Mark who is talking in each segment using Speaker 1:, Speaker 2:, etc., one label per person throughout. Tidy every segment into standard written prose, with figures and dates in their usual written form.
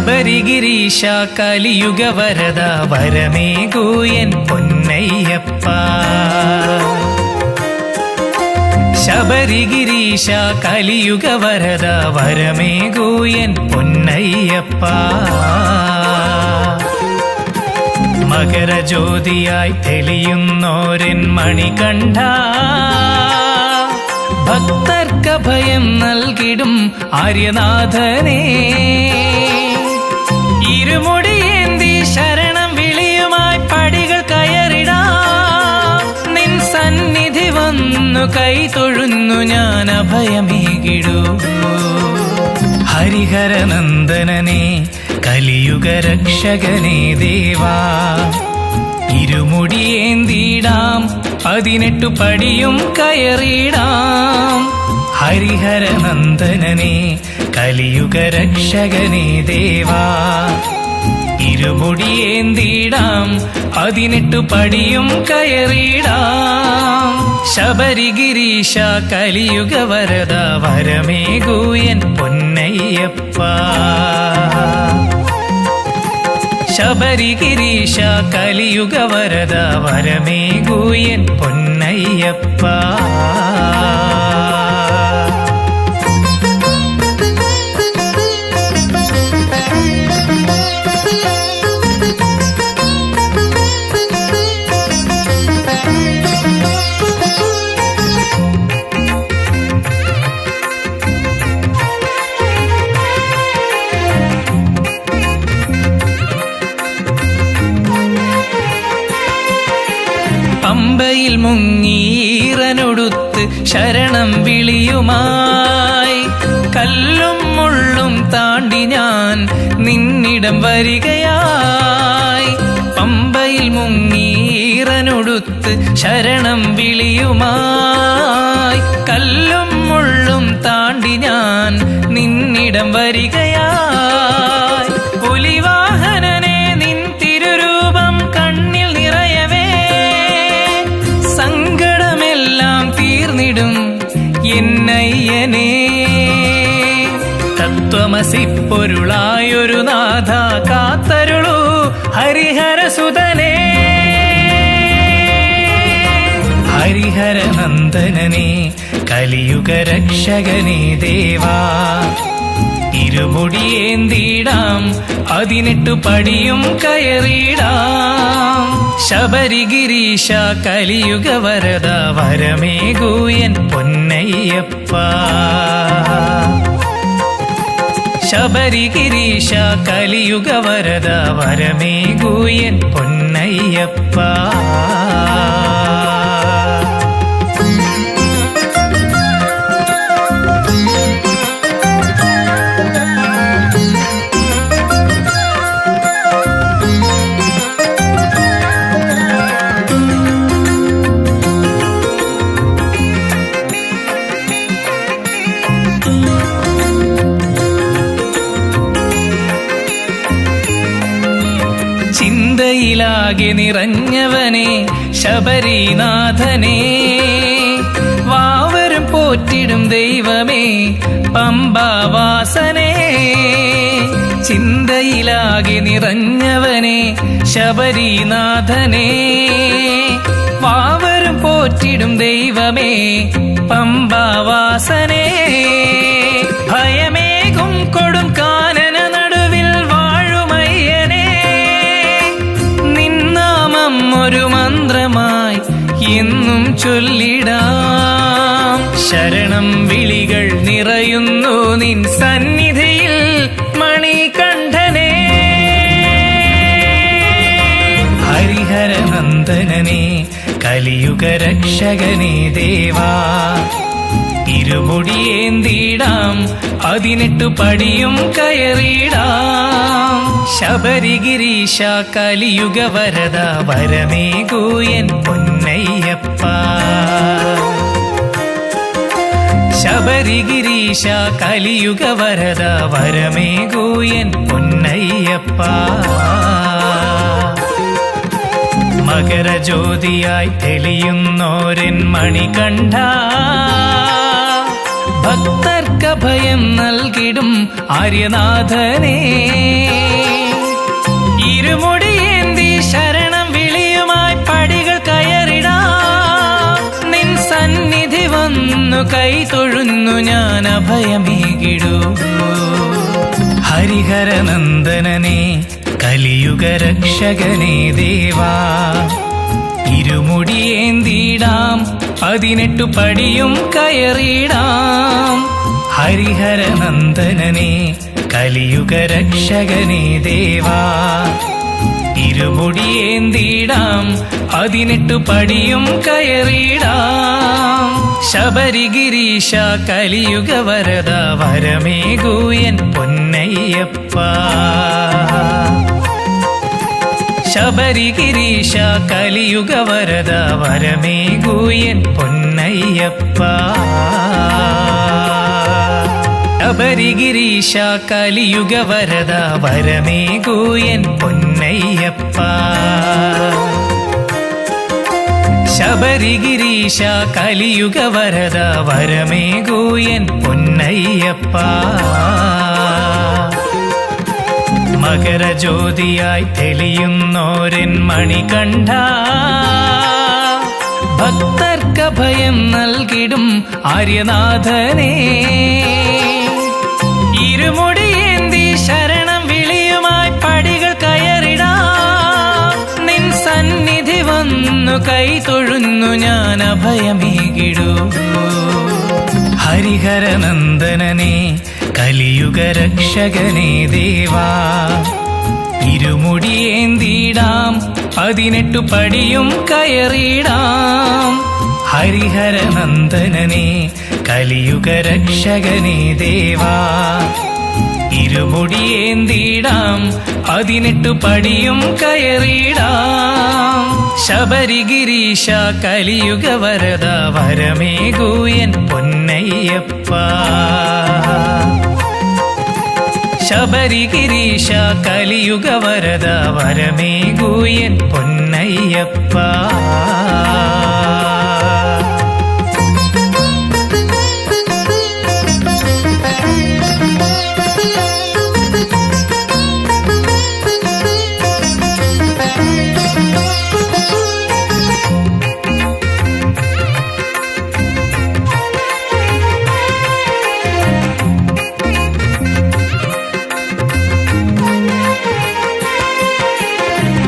Speaker 1: ശബരിഗിരീശ കലിയുഗ വരദ വരമേകൂയൻ പൊന്നയ്യപ്പ. ശബരിഗിരീശ കലിയുഗ വരദ വരമേകൂയൻ പൊന്നയ്യപ്പ. മകരജ്യോതിയായി തെളിയുന്നോരൻ മണികണ്ഠ, ഭക്തർക്കഭയം നൽകിടും ആര്യനാഥനേ. ഇരുമുടിയേന്തി ശരണം വിളിയുമായി പടികൾ കയറിടാം. നിൻ സന്നിധി വന്നു കൈ തൊഴുന്നു ഞാൻ അഭയമേകിടൂ. ഹരിഹരനന്ദനനേ കലിയുഗ രക്ഷകനേ ദേവാ, ഇരുമുടിയേന്തിടാം 18 പടിയും കയറിടാം. ഹരിഹരനന്ദനനേ കലിയുഗ രക്ഷകനേ ദേവാ, ഇരുമുടിയേന്തിടാം 18 പടിയും കയറിടാം. ശബരിഗിരീശ കലിയുഗ വരദ വരമേകൂയൻ പൊന്നയ്യപ്പ. ശബരിഗിരീശ കലിയുഗ വരദ വരമേകൂയൻ പൊന്നയ്യപ്പ. പമ്പയിൽ മുങ്ങീറനൊടുത്ത് ശരണം വിളിയുമായി കല്ലും മുള്ളും താണ്ടി ഞാൻ നിന്നിടം വരികയായി. പമ്പയിൽ മുങ്ങീറനൊടുത്ത് ശരണം വിളിയുമായി കല്ലും മുള്ളും താണ്ടി ഞാൻ നിന്നിടം വരികയായി. പുലിവാഹനനെ നിൻ തിരുരൂപം കണ്ണിൽ നിറയവേ സങ്കടമെല്ലാം തീർന്നിടും എന്നയ്യനേ. തത്വമസി പൊരുളായൊരു നാഥ കാത്തരുളൂ ഹരിഹരസുതനേ. ഹരിഹരനന്ദനനേ കലിയുഗ രക്ഷകനേ ദേവാ, ഇരുമുടിയേന്തിടാം 18 പടിയും കയറിടാം. ശബരിഗിരീശ കലിയുഗ വരദ വരമേകൂയൻ പൊന്നയ്യപ്പ. ശബരിഗിരീശ കലിയുഗ വരദ വരമേകൂയൻ പൊന്നയ്യപ്പ. ചിന്തയിലാകെ നിറഞ്ഞവനെ ശബരിനാഥനേ, വാവരും പോറ്റിടും ദൈവമേ പമ്പാവാസനേ. ചിന്തയിലാകെ നിറഞ്ഞവനെ ശബരിനാഥനേ, വാവരും പോറ്റിടും ദൈവമേ പമ്പാവാസനേ. ഭയമേകും കൊടും കാനന നടുവിൽ വാഴുമയ്യനേ, നിന്നാമം ഒരു മന്ത്രമായി എന്നും ചൊല്ലിടാം. ശരണം വിളികൾ നിറയുന്നു നിൻ സന്നിധിയിൽ മണികണ്ഠനേ. ഹരിഹരനന്ദനനേ കലിയുഗ രക്ഷകനേ ദേവാ, ഇരുമുടിയേന്തിടാം 18 പടിയും കയറിടാം. ശബരിഗിരീശ കലിയുഗ വരദ വരമേകൂയൻ പൊന്നയ്യപ്പ. ശബരിഗിരീശ കലിയുഗ വരദ വരമേകൂയൻ പൊന്നയ്യപ്പ. മകരജ്യോതിയായി തെളിയുന്നോരൻ മണികണ്ഠ, ഭക്തർ ഭക്തർക്കഭയം നൽകിടും ആര്യനാഥനേ, ഇരുമുടിയേന്തി ശരണം വിളിയുമായി പടികൾ കയറിടാം. നിൻ സന്നിധി വന്നു കൈ തൊഴുന്നു ഞാൻ അഭയമേകിടൂ. ഹരിഹരനന്ദനനേ കലിയുഗ രക്ഷകനേ ദേവാ, ഇരുമുടിയേന്തിടാം 18 പടിയും കയറിടാം. ഹരിഹരനന്ദനനേ കലിയുഗ രക്ഷകനേ ദേവാ, ഇരുമുടിയേന്തിടാം 18 പടിയും കയറിടാം. ശബരിഗിരീശ കലിയുഗ വരദ വരമേകൂയൻ പൊന്നയ്യപ്പ. ശബരിഗിരീശ കലിയുഗ വരദ വരമേകൂയൻ പൊന്നയ്യപ്പ. ശബരിഗിരീശ കലിയുഗ വരദ വരമേകൂയൻ പൊന്നയ്യപ്പ. ശബരിഗിരീശ കലിയുഗ വരദ വരമേകൂയൻ പൊന്നയ്യപ്പ. മകരജ്യോതിയായി തെളിയുന്നോരൻ മണികണ്ഠ, ഭക്തർക്കഭയം നൽകിടും ആര്യനാഥനേ, ഇരുമുടിയേന്തി ശരണം വിളിയുമായി പടികൾ കയറിടാം. നിൻ സന്നിധി വന്നു കൈ തൊഴുന്നു ഞാൻ അഭയമേകിടൂ. ഹരിഹരനന്ദനനേ കലിയുഗ രക്ഷകനേ ദേവാ, ഇരുമുടിയേന്തിടാം 18 പടിയും കയറിടാം. ഹരിഹരനന്ദനനേ കലിയുഗ രക്ഷകനേ ദേവാ, ഇരുമുടിയേന്തിടാം 18 പടിയും കയറിടാം. ശബരിഗിരീശ കലിയുഗ വരദ വരമേകൂയൻ പൊന്നയ്യപ്പ. ശബരിഗിരീശ കലിയുഗ വരദ വരമേകൂയൻ പൊന്നയ്യപ്പ.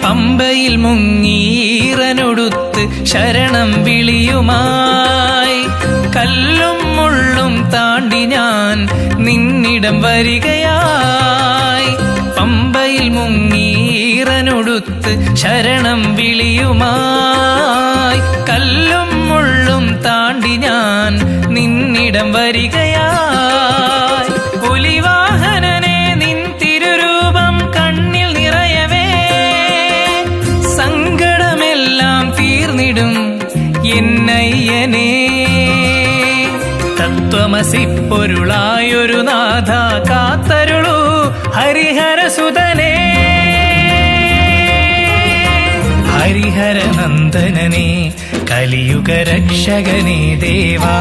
Speaker 1: പമ്പയിൽ മുങ്ങീറനൊടുത്ത് ശരണം വിളിയുമായി കല്ലും മുള്ളും താണ്ടി ഞാൻ നിന്നിടം വരികയായി. പമ്പയിൽ മുങ്ങീറനൊടുത്ത് ശരണം വിളിയുമായി കല്ലും മുള്ളും താണ്ടി ഞാൻ നിന്നിടം വരികയായി. പുലിവാഹനനെ നിൻ തിരുരൂപം കണ്ണിൽ നിറയവേ, സങ്കടമെല്ലാം തീർന്നിടും എന്നയ്യനേ. തത്വമസി പൊരുളായൊരു നാഥ കാത്തരുളൂ ഹരിഹരസുതനേ. ഹരിഹരനന്ദനനേ കലിയുഗ രക്ഷകനേ ദേവാ,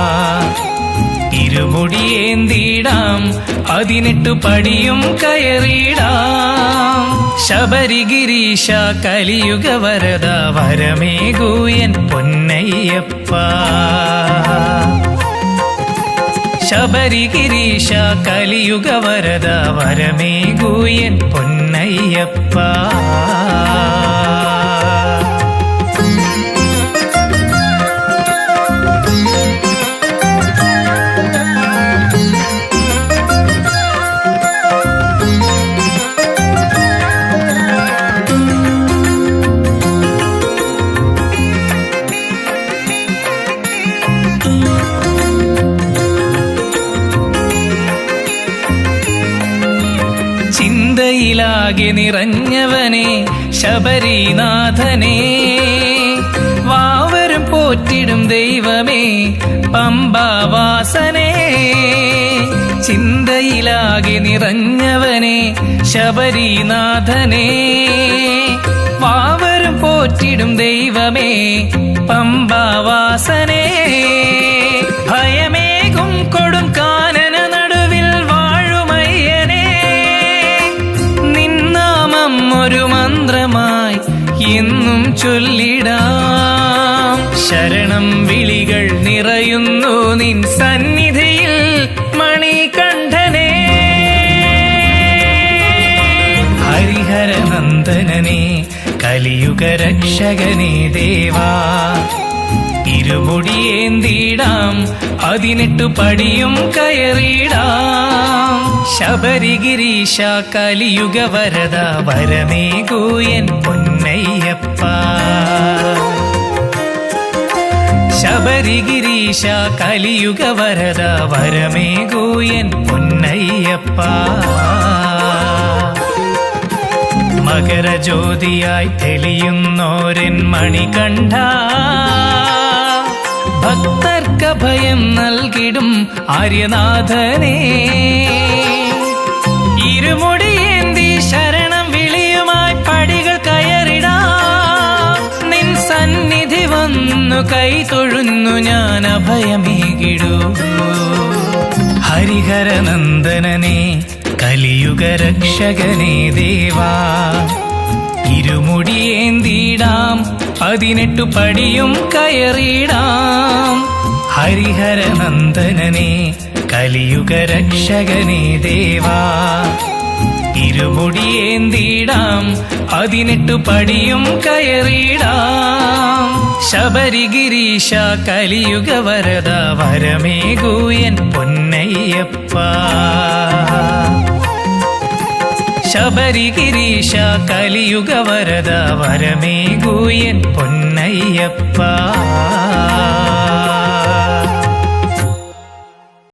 Speaker 1: ഇരുമുടിയേന്തിടാം 18 പടിയും കയറിടാം. ശബരിഗിരീശ കലിയുഗ വരദ വരമേകൂയൻ പൊന്നയ്യപ്പ. ശബരിഗിരീശ കലിയുഗ വരദ വരമേകൂയൻ പൊന്നയ്യപ്പ. ചിന്തയിലാകെ നിറഞ്ഞവനെ ശബരിനാഥനെ, വാവരും പോറ്റിടും ദൈവമേ പമ്പാവാസനേ. ചിന്തയിലാകെ നിറഞ്ഞവനെ ശബരിനാഥനെ, വാവരും പോറ്റിടും ദൈവമേ പമ്പാവാസനേ. ഭയമേകും കൊടും കാനന ചൊല്ലിടാം. ശരണം വിളികൾ നിറയുന്നു നിൻ സന്നിധിയിൽ മണികണ്ഠനേ. ഹരിഹരനന്ദനനേ കലിയുഗ രക്ഷകനേ ദേവാ, ഇരുമുടിയേന്തിടാം 18 പടിയും കയറിടാം. ശബരിഗിരീശ കലിയുഗ വരദ വരമേകൂയൻ പൊന്നയ്യപ്പ. ശബരിഗിരീശ കലിയുഗ വരദ വരമേകൂയൻ പൊന്നയ്യപ്പ. മകരജ്യോതിയായി തെളിയുന്നോരൻ മണികണ്ഠ, ഭക്തർക്കഭയം നൽകിടും ആര്യനാഥനേ. ഇരുമുടിയേന്തി ശരണം വിളിയുമായി പടികൾ കയറിടാം. നിൻ സന്നിധി വന്നു കൈ തൊഴുന്നു ഞാൻ അഭയമേകിടൂ. ഹരിഹരനന്ദനനേ കലിയുഗ രക്ഷകനേ ദേവാ, ഇരുമുടിയേന്തിടാം 18 പടിയും കയറിടാം. ഹരിഹരനന്ദനനേ കലിയുഗ രക്ഷകനേ ദേവാ, ഇരുമുടിയേന്തിടാം 18 പടിയും കയറിടാം. ശബരിഗിരീശ കലിയുഗ വരദ വരമേകൂയൻ പൊന്നയ്യപ്പ. ശബരിഗിരീശ കലിയുഗ വരദ വരമേകൂയൻ പൊന്നയ്യപ്പ.